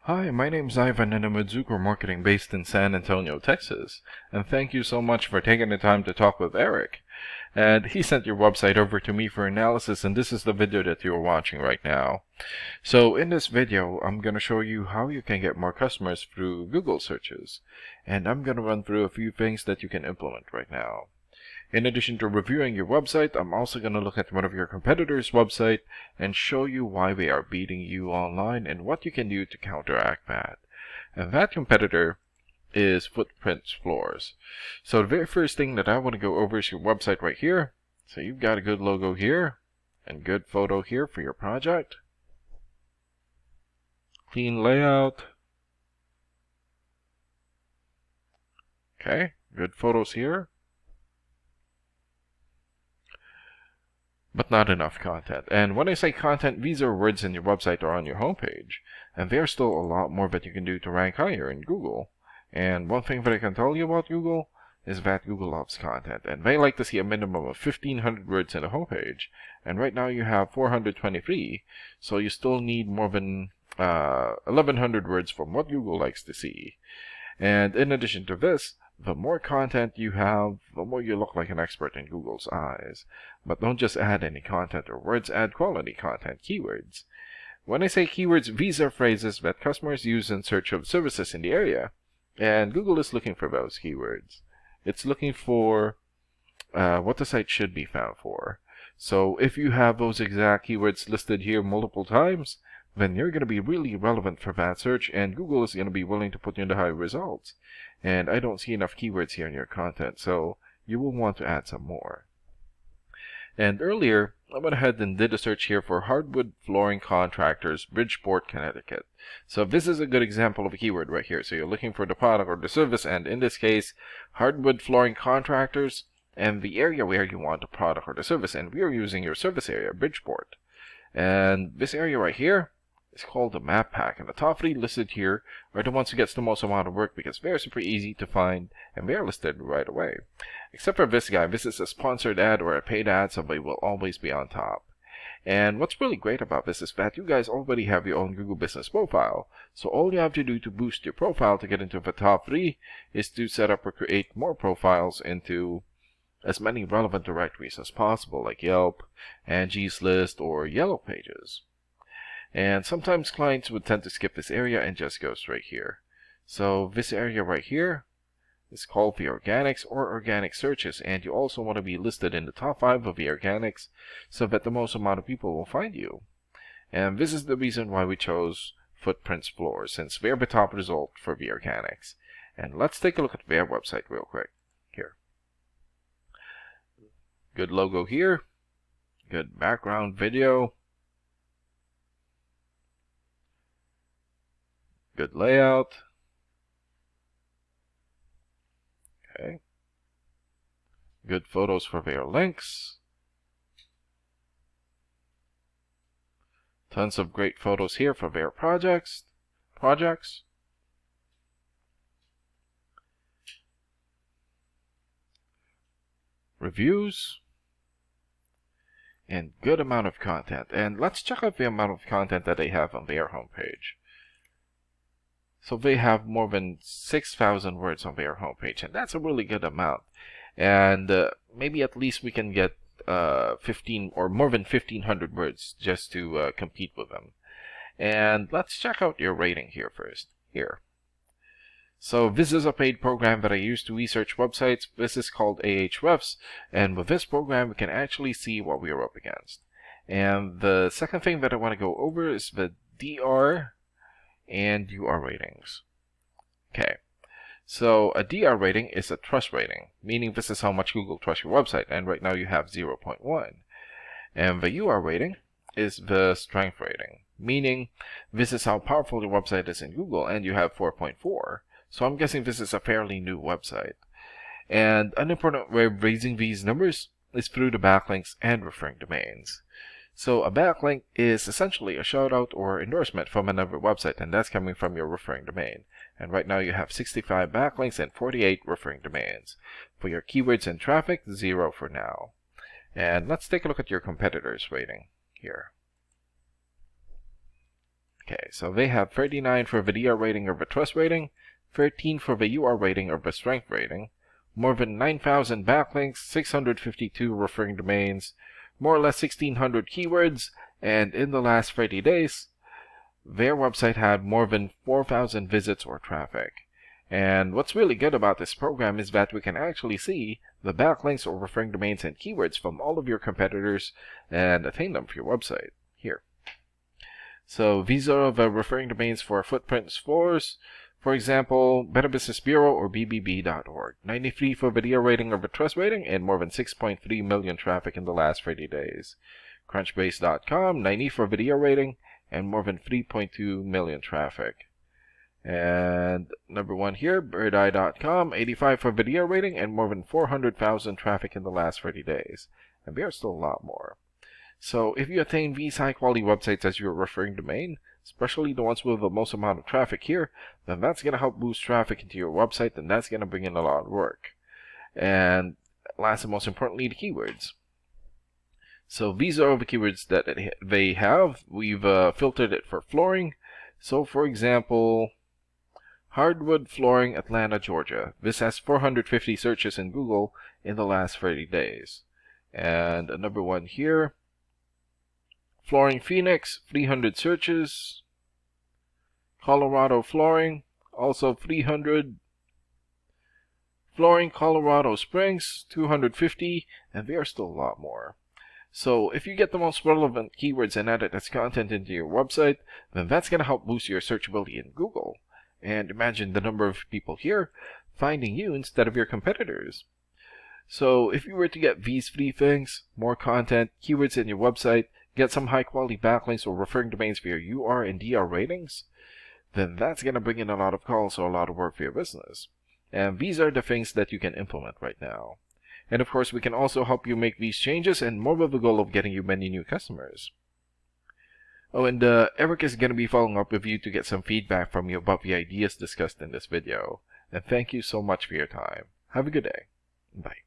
Hi, my name's Ivan and I'm with Zucker Marketing based in San Antonio, Texas. And thank you so much for taking the time to talk with Eric. And he sent your website over to me for analysis, and this is the video that you're watching right now. So in this video, I'm going to show you how you can get more customers through Google searches. And I'm going to run through a few things that you can implement right now. In addition to reviewing your website, I'm also going to look at one of your competitors' website and show you why they are beating you online and what you can do to counteract that. And that competitor is Footprints Floors. So the very first thing that I want to go over is your website right here. So you've got a good logo here and good photo here for your project. Clean layout. Okay, good photos here. But not enough content. And when I say content, these are words in your website or on your homepage. And there's still a lot more that you can do to rank higher in Google. And one thing that I can tell you about Google is that Google loves content. And they like to see a minimum of 1,500 words in a homepage. And right now you have 423. So you still need more than 1,100 words from what Google likes to see. And in addition to this, the more content you have, the more you look like an expert in Google's eyes. But don't just add any content or words, add quality content, keywords. When I say keywords, these are phrases that customers use in search of services in the area. And Google is looking for those keywords. It's looking for what the site should be found for. So if you have those exact keywords listed here multiple times, then you're going to be really relevant for that search, and Google is going to be willing to put you in the high results. And I don't see enough keywords here in your content, so you will want to add some more. And earlier, I went ahead and did a search here for hardwood flooring contractors, Bridgeport, Connecticut. So this is a good example of a keyword right here. So you're looking for the product or the service, and in this case, hardwood flooring contractors, and the area where you want the product or the service. And we are using your service area, Bridgeport. And this area right here is called the map pack, and the top 3 listed here are the ones who gets the most amount of work because they're super easy to find and they're listed right away. Except for this guy. This is a sponsored ad or a paid ad, so they will always be on top. And what's really great about this is that you guys already have your own Google Business profile. So all you have to do to boost your profile to get into the top 3 is to set up or create more profiles into as many relevant directories as possible, like Yelp, Angie's List, or Yellow Pages. And sometimes clients would tend to skip this area and just go straight here. So this area right here is called the organics or organic searches, and you also want to be listed in the top 5 of the organics so that the most amount of people will find you. And this is the reason why we chose Footprints Floors, since they're the top result for the organics. And let's take a look at their website real quick. Here. Good logo here. Good background video. Good layout. Okay. Good photos for their links. Tons of great photos here for their projects. Reviews. And good amount of content. And let's check out the amount of content that they have on their homepage. So they have more than 6,000 words on their homepage, and that's a really good amount. And maybe at least we can get 15 or more than 1,500 words just to compete with them. And let's check out your rating here first. Here. So this is a paid program that I use to research websites. This is called Ahrefs, and with this program we can actually see what we are up against. And the second thing that I want to go over is the DR and UR ratings. Okay, so a DR rating is a trust rating, meaning this is how much Google trusts your website, and right now you have 0.1. And the UR rating is the strength rating, meaning this is how powerful your website is in Google, and you have 4.4. So I'm guessing this is a fairly new website. And an important way of raising these numbers is through the backlinks and referring domains. So a backlink is essentially a shout out or endorsement from another website, and that's coming from your referring domain. And right now you have 65 backlinks and 48 referring domains. For your keywords and traffic, 0 for now. And let's take a look at your competitors' rating here. Okay, so they have 39 for the DR rating or the trust rating, 13 for the UR rating or the strength rating, more than 9,000 backlinks, 652 referring domains, more or less 1,600 keywords, and in the last 30 days, their website had more than 4,000 visits or traffic. And what's really good about this program is that we can actually see the backlinks or referring domains and keywords from all of your competitors and attain them for your website here. So these are the referring domains for Footprint Explorers. For example, Better Business Bureau or BBB.org. 93 for video rating or the trust rating, and more than 6.3 million traffic in the last 30 days. Crunchbase.com, 90 for video rating, and more than 3.2 million traffic. And number one here, birdeye.com, 85 for video rating, and more than 400,000 traffic in the last 30 days. And there's still a lot more. So if you attain these high-quality websites as your referring domain, especially the ones with the most amount of traffic here, then that's going to help boost traffic into your website, and that's going to bring in a lot of work. And last and most importantly, the keywords. So these are the keywords that they have. We've filtered it for flooring. So for example, hardwood flooring, Atlanta, Georgia. This has 450 searches in Google in the last 30 days. And number one here, Flooring Phoenix, 300 searches. Colorado Flooring, also 300. Flooring Colorado Springs, 250, and there are still a lot more. So if you get the most relevant keywords and add it as content into your website, then that's going to help boost your searchability in Google. And imagine the number of people here finding you instead of your competitors. So if you were to get these three things, more content, keywords in your website, get some high quality backlinks or referring domains for your UR and DR ratings, then that's going to bring in a lot of calls or a lot of work for your business. And these are the things that you can implement right now. And of course, we can also help you make these changes, and more with the goal of getting you many new customers. Oh, and Eric is going to be following up with you to get some feedback from you about the ideas discussed in this video. And thank you so much for your time. Have a good day. Bye.